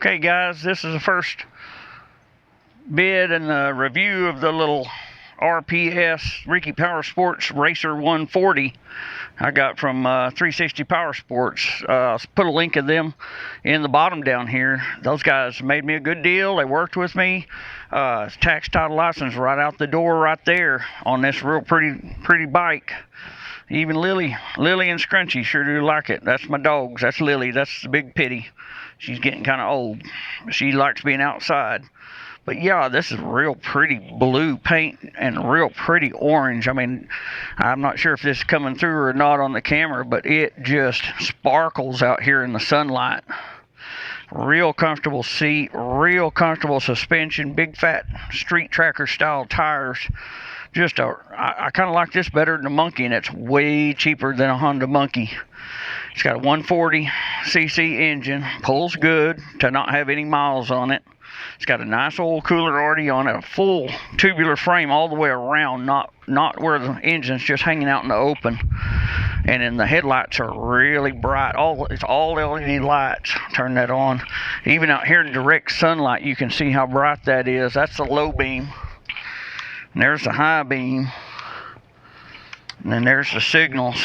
Okay guys, this is the first bid and the review of the little RPS Ricky Power Sports Racer 140 I got from 360 Power Sports. I'll put a link of them in the bottom down here. Those guys made me a good deal. They worked with me. Tax, title, license right out the door right there on this real pretty bike. Even Lily and Scrunchy sure do like it. That's my dogs. That's Lily. That's the big pity. She's getting kind of old. She likes being outside. But yeah, this is real pretty blue paint and real pretty orange. I mean, I'm not sure if this is coming through or not on the camera, but it just sparkles out here in the sunlight. Real comfortable seat, real comfortable suspension, big fat street tracker style tires. I kind of like this better than the Monkey, and it's way cheaper than a Honda Monkey. It's got a 140cc engine, pulls good to not have any miles on it. It's got a nice oil cooler already on it, a full tubular frame all the way around, not where the engine's just hanging out in the open. And then the headlights are really bright. It's all LED lights. Turn that on. Even out here in direct sunlight, you can see how bright that is. That's the low beam. And there's the high beam. And then there's the signals.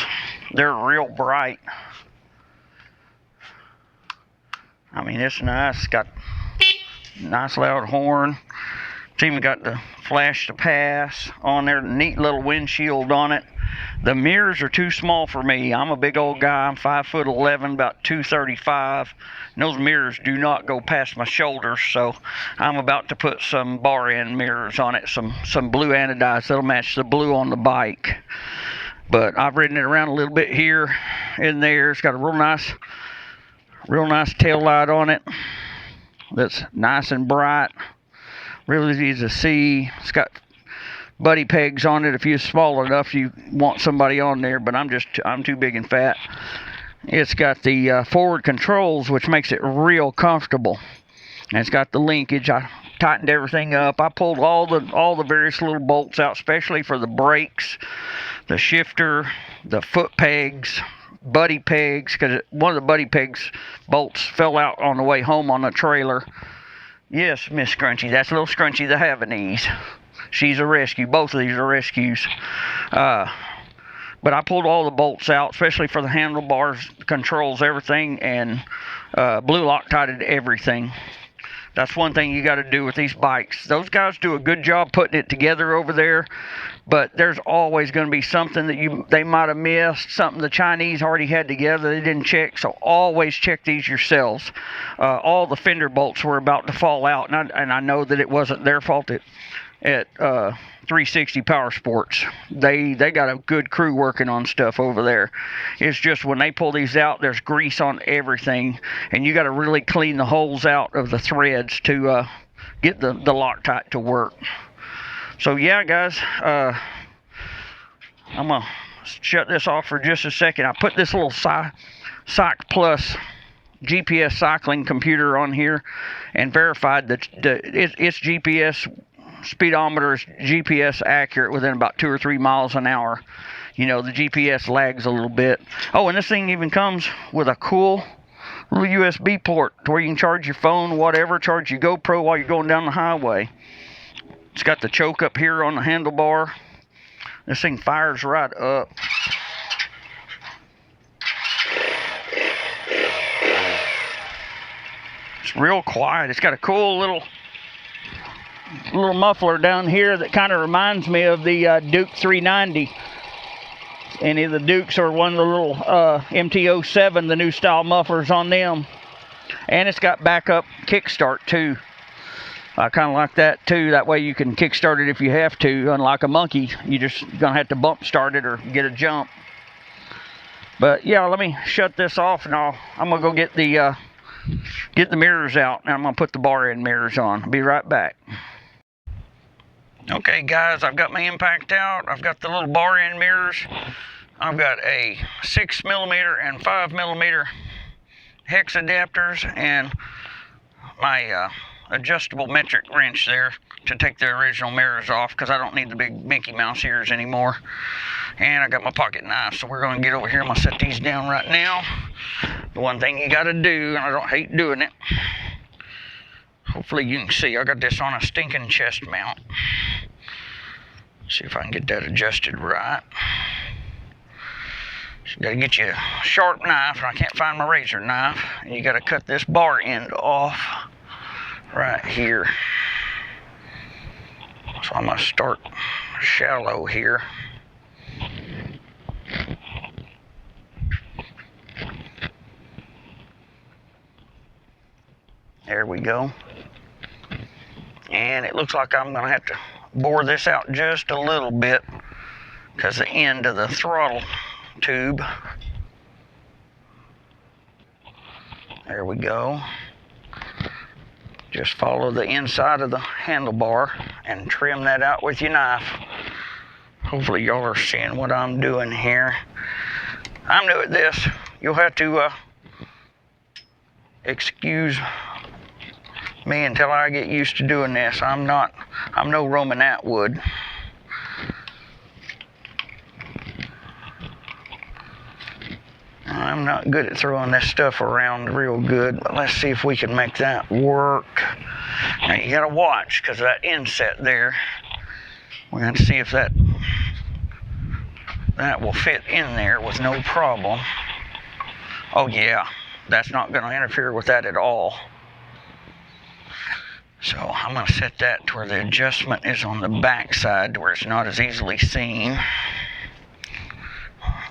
They're real bright. I mean, it's nice. It's got a nice loud horn. It's even got the flash to pass on there. Neat little windshield on it. The mirrors are too small for me. I'm a big old guy. I'm 5'11", about 235. And those mirrors do not go past my shoulders, so I'm about to put some bar end mirrors on it, some blue anodized that'll match the blue on the bike. But I've ridden it around a little bit here and there. It's got a real nice tail light on it that's nice and bright. Really easy to see. It's got buddy pegs on it if you're small enough you want somebody on there, but I'm too big and fat. It's got the forward controls, which makes it real comfortable, and it's got the linkage. I tightened everything up. I pulled all the various little bolts out, especially for the brakes, the shifter, the foot pegs, buddy pegs, because one of the buddy pegs bolts fell out on the way home on the trailer. Yes, Miss Scrunchy, that's little Scrunchy the Havanese. She's a rescue. Both of these are rescues. But I pulled all the bolts out, especially for the handlebars, controls, everything, and blue Loctited everything. That's one thing you got to do with these bikes. Those guys do a good job putting it together over there, but there's always going to be something that they might have missed, something the Chinese already had together they didn't check, so always check these yourselves. All the fender bolts were about to fall out, and I know that it wasn't their fault at 360 Power Sports. They got a good crew working on stuff over there. It's just when they pull these out, there's grease on everything, and you got to really clean the holes out of the threads to get the Loctite to work. So yeah, guys, I'm gonna shut this off for just a second. I put this little Cyc Plus GPS cycling computer on here and verified that its GPS speedometer is GPS accurate within about 2 or 3 miles an hour. You know, the GPS lags a little bit. Oh, and this thing even comes with a cool little USB port to where you can charge your phone, whatever, charge your GoPro while you're going down the highway. It's got the choke up here on the handlebar. This thing fires right up. It's real quiet. It's got a cool little muffler down here that kind of reminds me of the Duke 390. Any of the Dukes or one of the little MT-07, the new style mufflers on them. And it's got backup kickstart too. I kind of like that too. That way you can kickstart it if you have to. Unlike a Monkey, you're just gonna have to bump start it or get a jump. But yeah, let me shut this off, and I'm gonna go get the mirrors out, and I'm gonna put the bar end mirrors on. I'll be right back. Okay guys, I've got my impact out. I've got the little bar end mirrors. I've got a 6mm and 5mm hex adapters, and my adjustable metric wrench there to take the original mirrors off, because I don't need the big Mickey Mouse ears anymore. And I got my pocket knife, so we're going to get over here. I'm going to set these down right now. The one thing you got to do, and I don't hate doing it, Hopefully you can see. I got this on a stinking chest mount. See if I can get that adjusted right. So you gotta get you a sharp knife, and I can't find my razor knife. And you gotta cut this bar end off right here. So I'm gonna start shallow here. There we go. And it looks like I'm gonna have to bore this out just a little bit because the end of the throttle tube. There we go. Just follow the inside of the handlebar and trim that out with your knife. Hopefully y'all are seeing what I'm doing here. I'm new at this. You'll have to excuse me until I get used to doing this. I'm no Roman Atwood. I'm not good at throwing this stuff around real good, but let's see if we can make that work. Now you gotta watch, because that inset there, we're going to see if that will fit in there with no problem. Oh yeah, that's not going to interfere with that at all. So I'm going to set that to where the adjustment is on the back side, to where it's not as easily seen.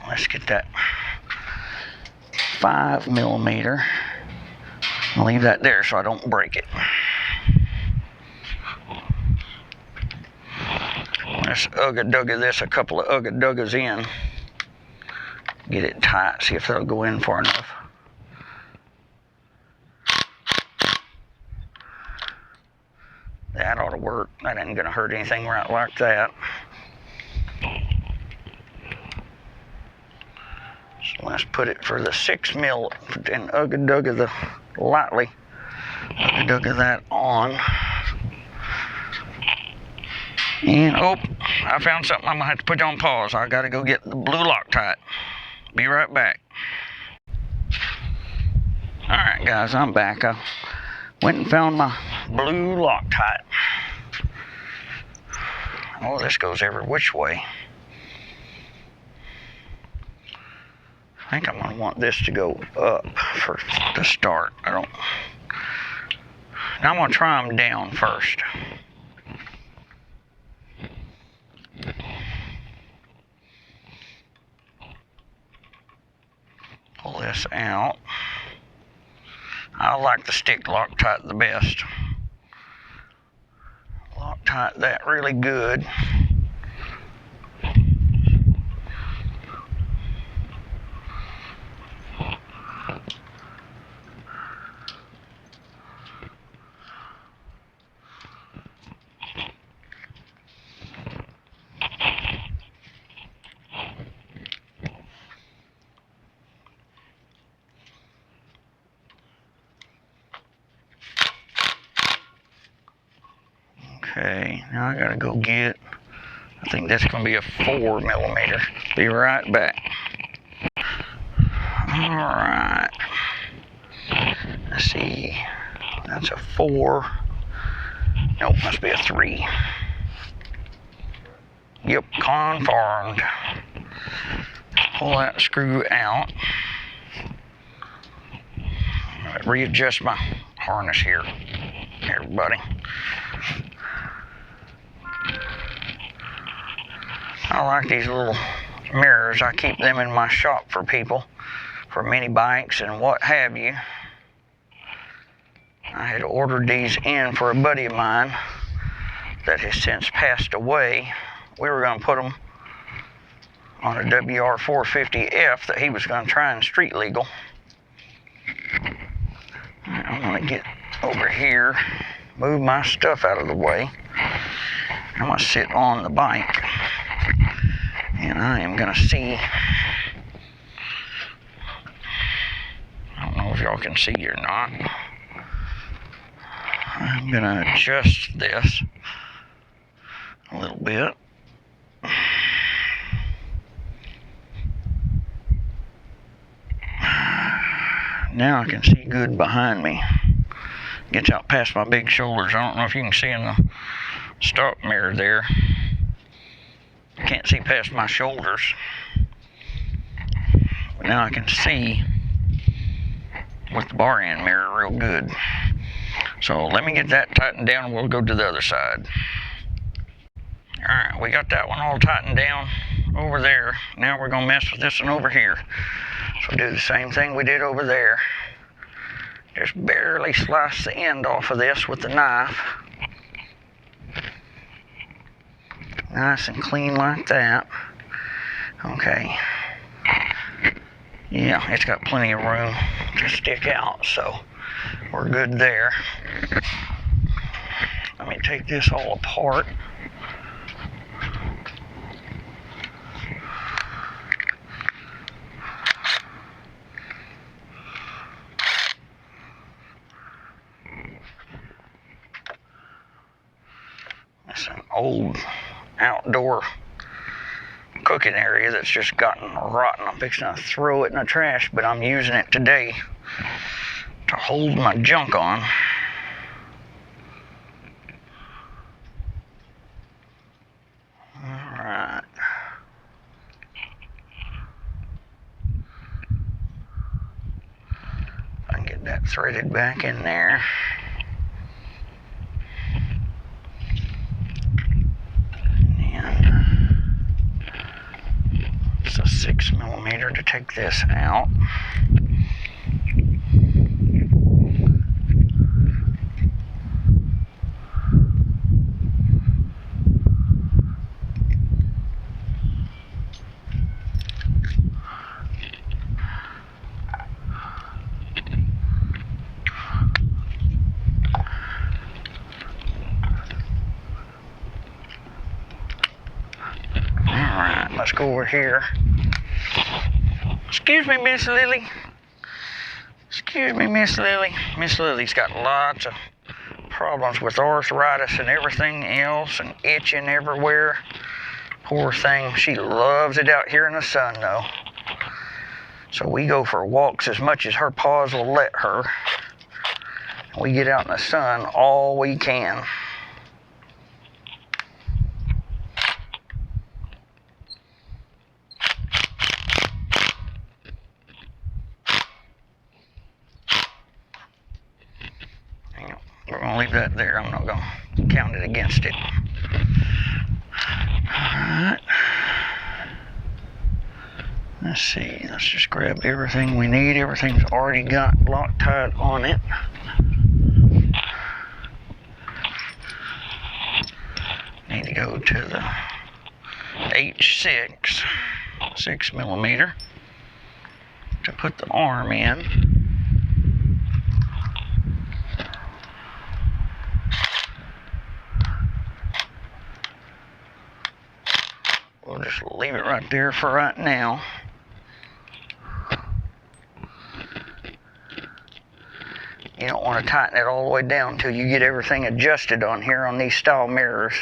Let's get that 5mm. I'll leave that there so I don't break it. Let's ugga-dugga this a couple of ugga-duggas in. Get it tight, see if that'll go in far enough. That ought to work. That ain't gonna hurt anything right like that. So let's put it for the 6mm and ugga-dugga the lightly. Ugga-dugga that on. And oh, I found something I'm gonna have to put on pause. I gotta go get the blue Loctite. Be right back. Alright guys, I'm back. I went and found my blue Loctite. Oh, this goes every which way. I think I'm gonna want this to go up for the start. Now I'm gonna try them down first. Pull this out. I like the stick Loctite the best. Loctite that really good. Okay, now I gotta go get, I think that's gonna be a 4mm. Be right back. Alright. Let's see. That's a 4. Nope, must be a 3. Yep, confirmed. Pull that screw out. Alright, readjust my harness here, everybody. I like these little mirrors. I keep them in my shop for people, for mini bikes and what have you. I had ordered these in for a buddy of mine that has since passed away. We were going to put them on a WR450F that he was going to try and street legal. I'm going to get over here, move my stuff out of the way. I'm going to sit on the bike. And I am going to see, I don't know if y'all can see or not. I'm going to adjust this a little bit. Now I can see good behind me. Gets out past my big shoulders. I don't know if you can see in the stock mirror there. Can't see past my shoulders. But now I can see with the bar end mirror real good. So let me get that tightened down and we'll go to the other side. Alright, we got that one all tightened down over there. Now we're gonna mess with this one over here. So do the same thing we did over there. Just barely slice the end off of this with the knife. Nice and clean like that. Okay. Yeah, it's got plenty of room to stick out, so we're good there. Let me take this all apart. It's an old outdoor cooking area that's just gotten rotten. I'm fixing to throw it in the trash, but I'm using it today to hold my junk on. Alright. I can get that threaded back in there. It's a 6mm to take this out. Alright, let's go over here. Excuse me, Miss Lily. Excuse me, Miss Lily. Miss Lily's got lots of problems with arthritis and everything else and itching everywhere. Poor thing. She loves it out here in the sun, though. So we go for walks as much as her paws will let her. We get out in the sun all we can. We're going to leave that there. I'm not going to count it against it. Alright. Let's see. Let's just grab everything we need. Everything's already got Loctite on it. Need to go to the H6, 6mm, to put the arm in. We'll just leave it right there for right now. You don't want to tighten it all the way down until you get everything adjusted on here on these style mirrors.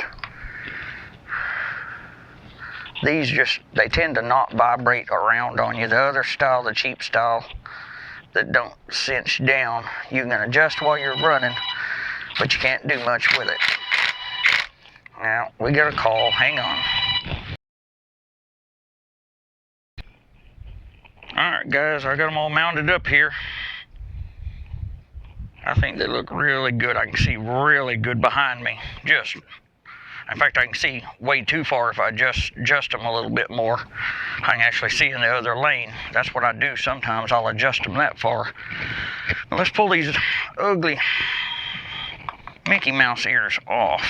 These they tend to not vibrate around on you. The other style, the cheap style, that don't cinch down, you can adjust while you're running, but you can't do much with it. Now, we got a call. Hang on. Alright guys, I got them all mounted up here. I think they look really good. I can see really good behind me. In fact, I can see way too far if I adjust them a little bit more. I can actually see in the other lane. That's what I do sometimes. I'll adjust them that far. Now let's pull these ugly Mickey Mouse ears off.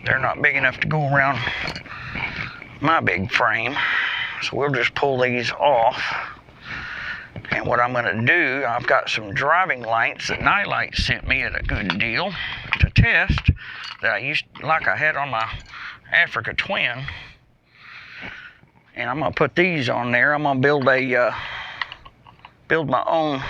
They're not big enough to go around my big frame. So we'll just pull these off. And what I'm going to do, I've got some driving lights that Nightlight sent me at a good deal to test that I had on my Africa Twin. And I'm going to put these on there. I'm going to build my own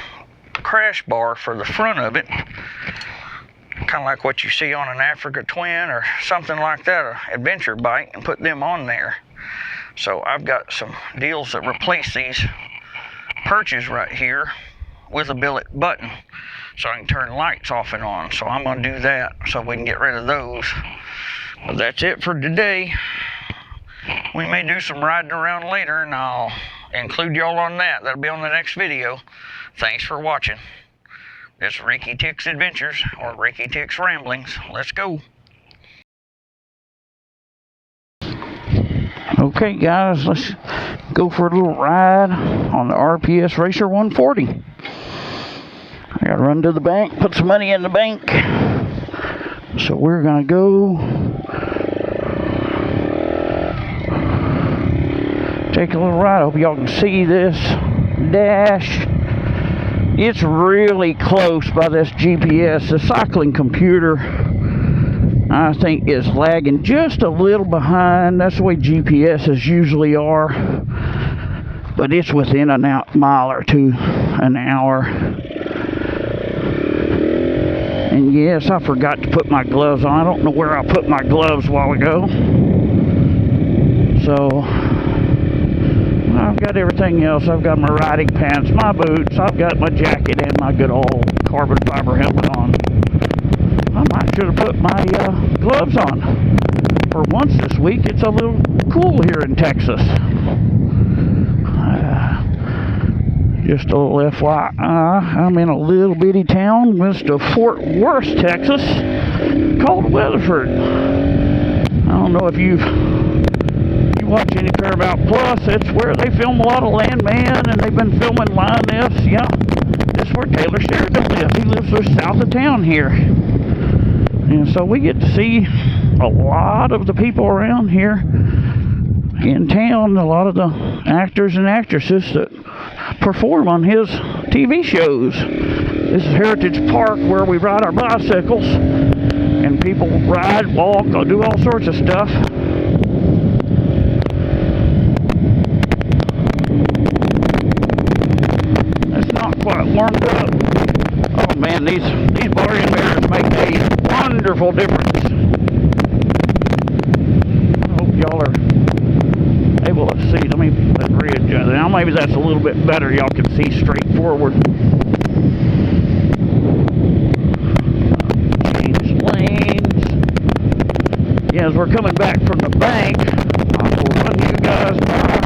crash bar for the front of it. Kind of like what you see on an Africa Twin or something like that, an adventure bike, and put them on there. So I've got some deals that replace these perches right here with a billet button, so I can turn lights off and on. So I'm going to do that so we can get rid of those. But that's it for today. We may do some riding around later, and I'll include y'all on that. That'll be on the next video. Thanks for watching. This is Ricky Tick's Adventures, or Ricky Tick's Ramblings. Let's go. Okay guys, let's go for a little ride on the RPS Racer 140. I gotta run to the bank, put some money in the bank. So we're gonna go take a little ride. I hope y'all can see this dash. It's really close by this GPS. The cycling computer, I think, is lagging just a little behind. That's the way GPSs usually are. But it's within a mile or two an hour. And yes, I forgot to put my gloves on. I don't know where I put my gloves a while ago. So I've got everything else. I've got my riding pants, my boots, I've got my jacket, and my good old carbon fiber helmet on. I might should have put my gloves on. For once this week, it's a little cool here in Texas. Just a little FYI, I'm in a little bitty town west of Fort Worth, Texas, called Weatherford. I don't know if you watch any Paramount Plus. It's where they film a lot of Landman, and they've been filming Lioness. Yeah, this is where Taylor Sheridan lives. He lives just south of town here. And so we get to see a lot of the people around here in town, a lot of the actors and actresses that perform on his TV shows. This is Heritage Park, where we ride our bicycles, and people ride, walk, do all sorts of stuff. It's not quite warmed up. Oh man, these barrier mirrors make a wonderful difference. I hope y'all are able to see. Let me readjust. Now maybe that's a little bit better. Y'all can see straight forward. Change lanes. Yeah, as we're coming back from the bank, I will run you guys by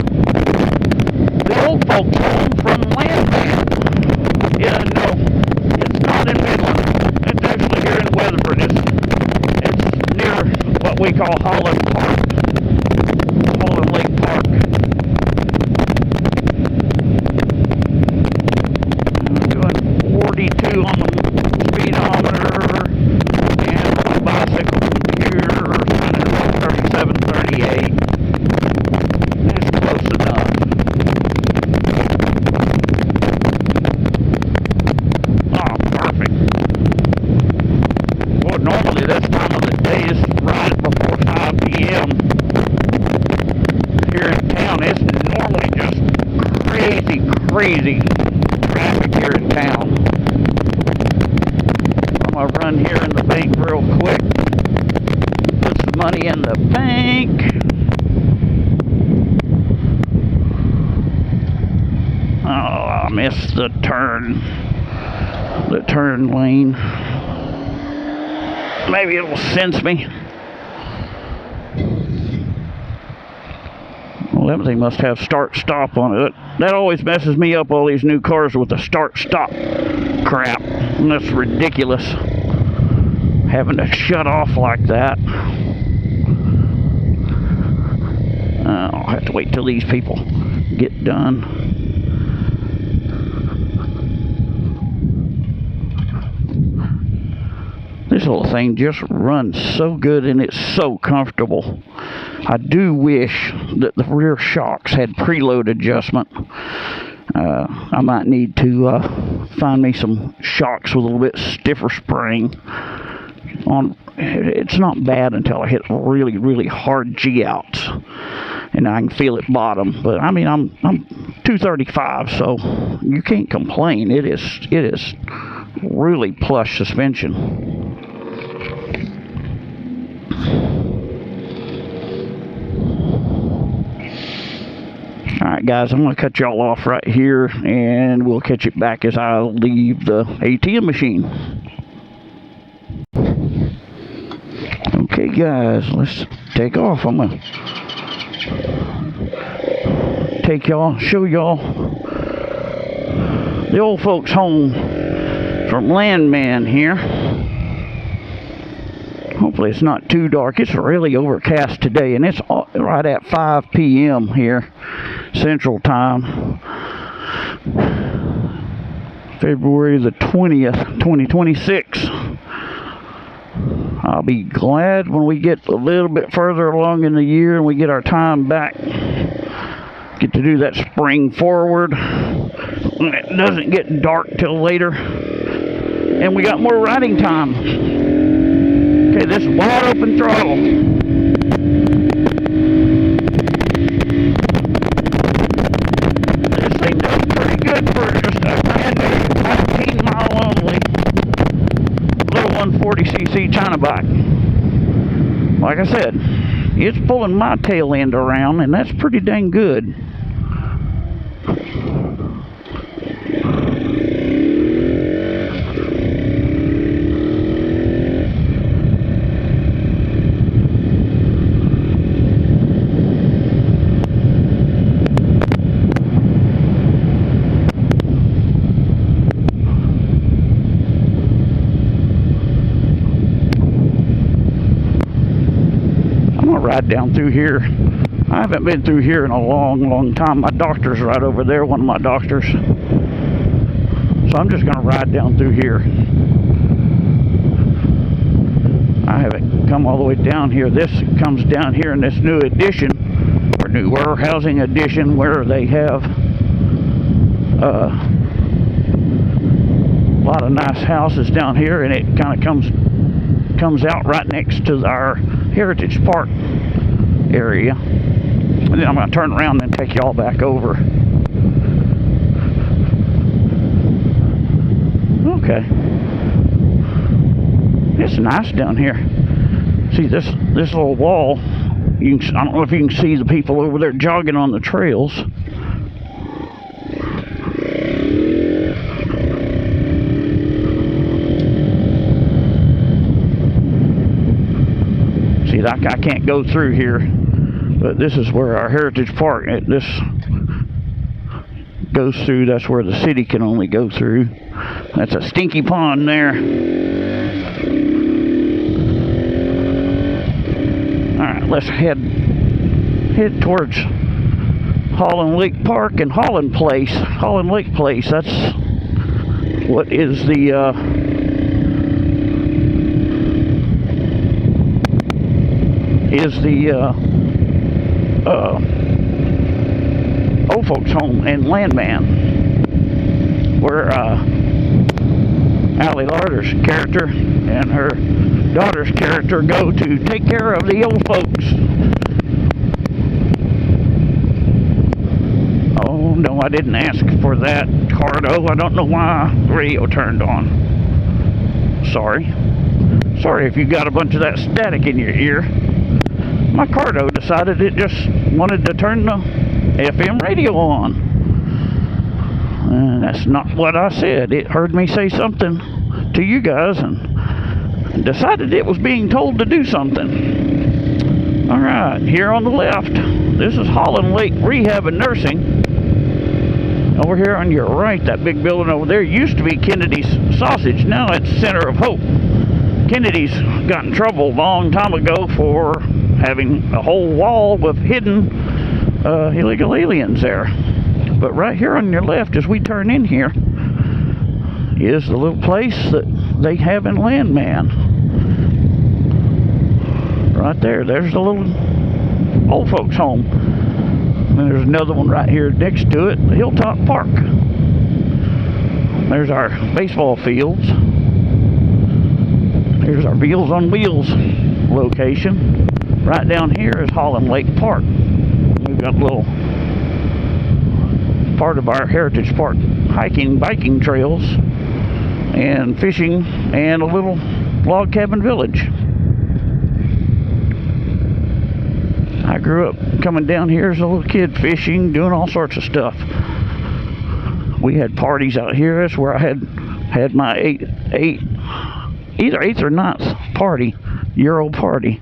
the old folks home from Landman. Yeah, no, it's not in Midland. It's actually here in Weatherford. It's near what we call Holland Park. Holland Lake Park. I'm doing 42 on the speedometer, and my bicycle computer running about 37, 38. That's close enough. Oh, perfect. Well, normally this time of the day is right before 5 p.m. here in town. It's normally just crazy traffic here in town. I'm gonna run here in the bank real quick. Put some money in the bank. Oh, I missed the turn lane. Maybe it'll sense me. Well, that thing must have start-stop on it. That always messes me up, all these new cars with the start-stop crap. And that's ridiculous. Having to shut off like that. I'll have to wait till these people get done. This little thing just runs so good, and it's so comfortable. I do wish that the rear shocks had preload adjustment. I might need to find me some shocks with a little bit stiffer spring. It's not bad until I hit really hard G-outs, and I can feel it bottom. But I mean, I'm 235, so you can't complain. It is really plush suspension. Alright guys, I'm going to cut y'all off right here, and we'll catch it back as I leave the ATM machine. Okay guys, let's take off. I'm going to show y'all the old folks home from Landman here. Hopefully it's not too dark. It's really overcast today, and it's right at 5 p.m. here, Central Time. February the 20th, 2026. I'll be glad when we get a little bit further along in the year and we get our time back. Get to do that spring forward. It doesn't get dark till later. And we got more riding time. Okay, this is wide open throttle. This thing does pretty good for just a brand new 19 mile only little 140cc China bike. Like I said, it's pulling my tail end around, and that's pretty dang good. Ride down through here. I haven't been through here in a long time. My doctor's right over there, one of my doctors. So I'm just going to ride down through here. I haven't come all the way down here. This comes down here in this new addition, or newer housing addition, where they have a lot of nice houses down here, and it kind of comes out right next to our Heritage Park area. And then I'm going to turn around and take y'all back over. Okay. It's nice down here. See this little wall. I don't know if you can see the people over there jogging on the trails. See, I can't go through here, but this is where our Heritage Park, this goes through. That's where the city can only go through. That's a stinky pond there. Alright, let's head towards Holland Lake Park and Holland Lake Place. That's what is the old folks home in Landman, where Allie Larder's character and her daughter's character go to take care of the old folks. Oh no, I didn't ask for that, Cardo. I don't know why the radio turned on. Sorry if you got a bunch of that static in your ear. My Cardo decided it just wanted to turn the FM radio on. And that's not what I said. It heard me say something to you guys and decided it was being told to do something. Alright, here on the left, this is Holland Lake Rehab and Nursing. Over here on your right, that big building over there used to be Kennedy's Sausage. Now it's Center of Hope. Kennedy's got in trouble a long time ago for having a whole wall with hidden illegal aliens there. But right here on your left, as we turn in here, is the little place that they have in Landman. Right there, there's the little old folks home. And there's another one right here next to it, the Hilltop Park. There's our baseball fields. Here's our Meals on Wheels location. Right down here is Holland Lake Park. We've got a little part of our Heritage Park hiking, biking trails, and fishing, and a little log cabin village. I grew up coming down here as a little kid, fishing, doing all sorts of stuff. We had parties out here. That's where I had my either 8th or 9th party, year-old party.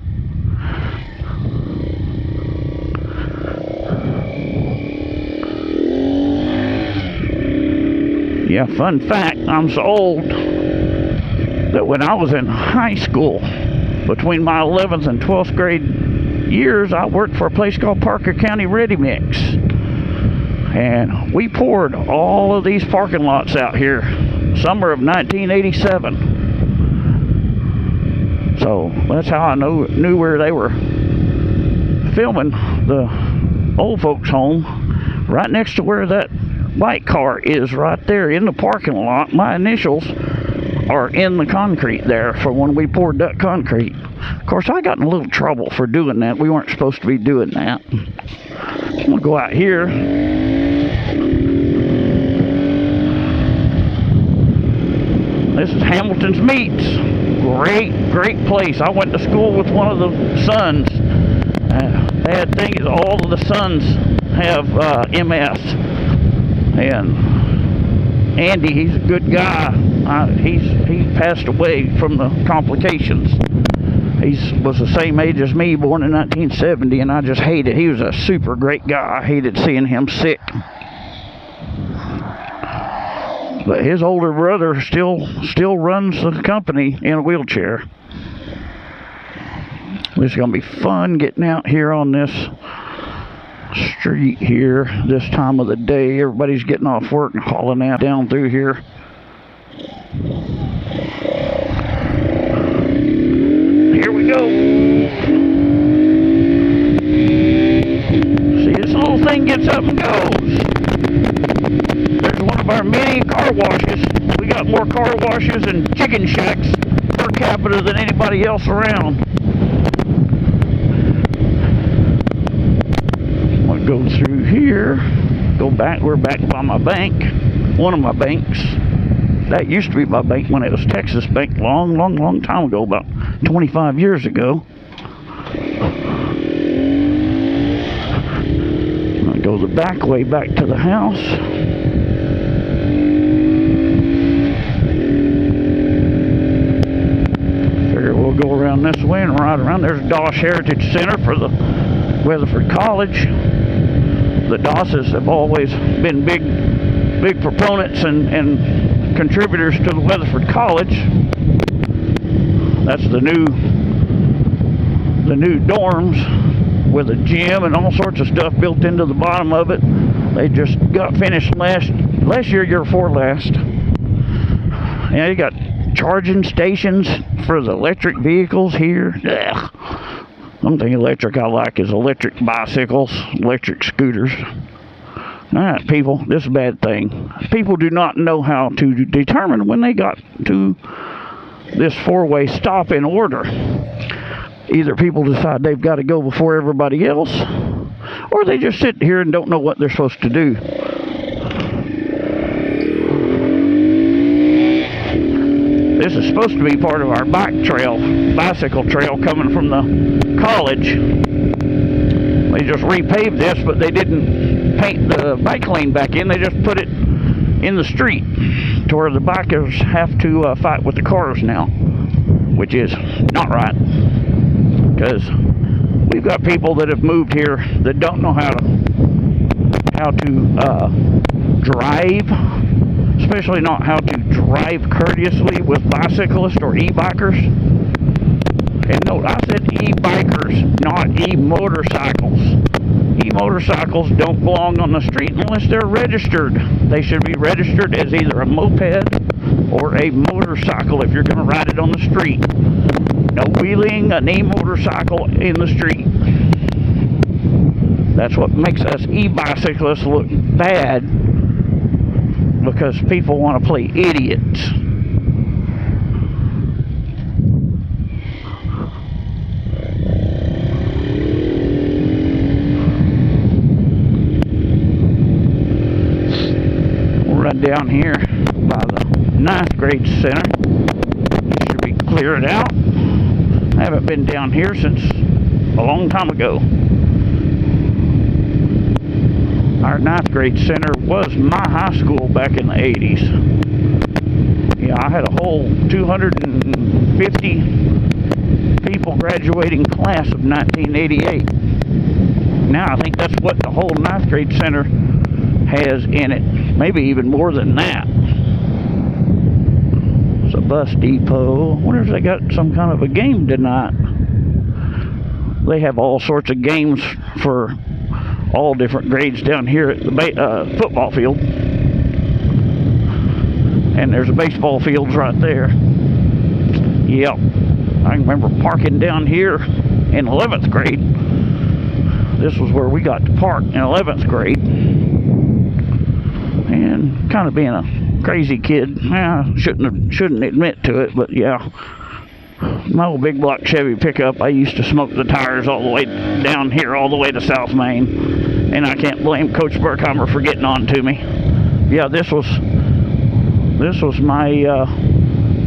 Yeah, fun fact, I'm so old that when I was in high school, between my 11th and 12th grade years, I worked for a place called Parker County Ready Mix. And we poured all of these parking lots out here, summer of 1987. So that's how I knew where they were filming the old folks' home, right next to where that white car is, right there in the parking lot. My initials are in the concrete there for when we poured that concrete. Of course, I got in a little trouble for doing that. We weren't supposed to be doing that. I'm gonna go out here. This is Hamilton's Meats. Great place. I went to school with one of the sons. Bad thing is all of the sons have MS. And Andy, he's a good guy. He passed away from the complications. He was the same age as me, born in 1970, and I just hated. He was a super great guy. I hated seeing him sick. But his older brother still runs the company in a wheelchair. It's gonna be fun getting out here on this street here this time of the day. Everybody's getting off work and hauling out down through here. Here we go. See, this little thing gets up and goes. There's one of our many car washes. We got more car washes and chicken shacks per capita than anybody else around. Go through here, go back. We're back by my bank, one of my banks. That used to be my bank when it was Texas Bank, long time ago, about 25 years ago. I'll go the back way back to the house. Figure we'll go around this way and ride around. There's Doss Heritage Center for the Weatherford College. The Dosses have always been big proponents and contributors to the Weatherford College. That's the new dorms with a gym and all sorts of stuff built into the bottom of it. They just got finished last year before last. Yeah, you got charging stations for the electric vehicles here. Ugh. The only thing electric I like is electric bicycles, electric scooters. Alright, people, this is a bad thing. People do not know how to determine when they got to this four-way stop in order. Either people decide they've got to go before everybody else, or they just sit here and don't know what they're supposed to do. This is supposed to be part of our bicycle trail coming from the college. They just repaved this, but they didn't paint the bike lane back in. They just put it in the street to where the bikers have to fight with the cars now, which is not right. Because we've got people that have moved here that don't know how to drive, especially not how to drive courteously with bicyclists or e-bikers. And note, I said e-bikers, not e-motorcycles. E-motorcycles don't belong on the street unless they're registered. They should be registered as either a moped or a motorcycle if you're going to ride it on the street. No wheeling an e-motorcycle in the street. That's what makes us e-bicyclists look bad, because people want to play idiots. We're right down here by the 9th grade center. It should be cleared out. I haven't been down here since a long time ago. our 9th grade center was my high school back in the 80s. Yeah, I had a whole 250 people graduating class of 1988. Now I think that's what the whole 9th grade center has in it. Maybe even more than that. It's a bus depot. I wonder if they got some kind of a game tonight. They have all sorts of games for all different grades down here at the football field. And there's a baseball field right there. Yep. I remember parking down here in 11th grade. This was where we got to park in 11th grade. And kind of being a crazy kid. I shouldn't admit to it, but yeah. My old big block Chevy pickup, I used to smoke the tires all the way down here, all the way to South Main. And I can't blame Coach Burkheimer for getting on to me. Yeah, this was my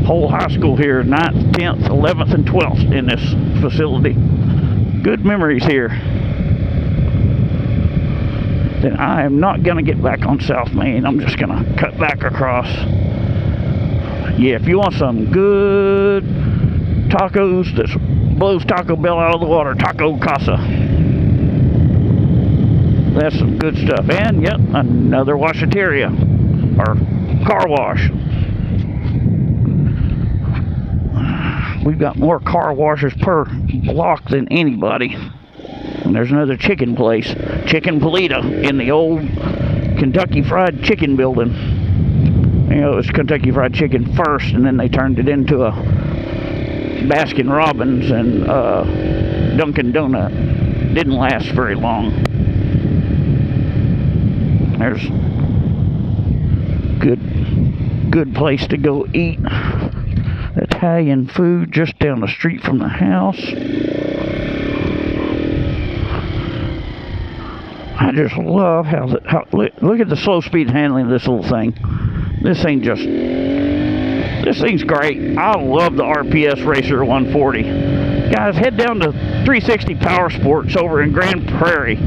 whole high school here, 9th, 10th, 11th, and 12th in this facility. Good memories here. Then I am not going to get back on South Main. I'm just going to cut back across. Yeah, if you want some good tacos that blows Taco Bell out of the water, Taco Casa. That's some good stuff. And, yep, another washateria, or car wash. We've got more car washes per block than anybody. And there's another chicken place, Chicken Polita, in the old Kentucky Fried Chicken building. You know, it was Kentucky Fried Chicken first, and then they turned it into a Baskin Robbins and Dunkin' Donut. Didn't last very long. There's good place to go eat Italian food just down the street from the house. I just love how look at the slow speed handling of this little thing. This thing's great. I love the RPS Racer 140. Guys, head down to 360 Power Sports over in Grand Prairie,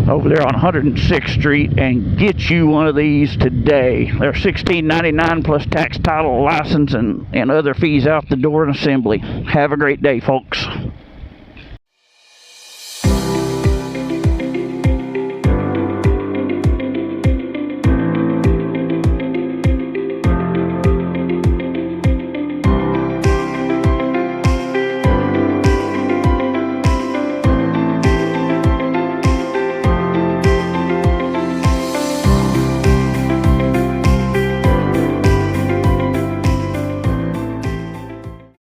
over there on 106th Street, and get you one of these today. They're $16.99 plus tax, title, license, and other fees out the door and assembly. Have a great day, folks.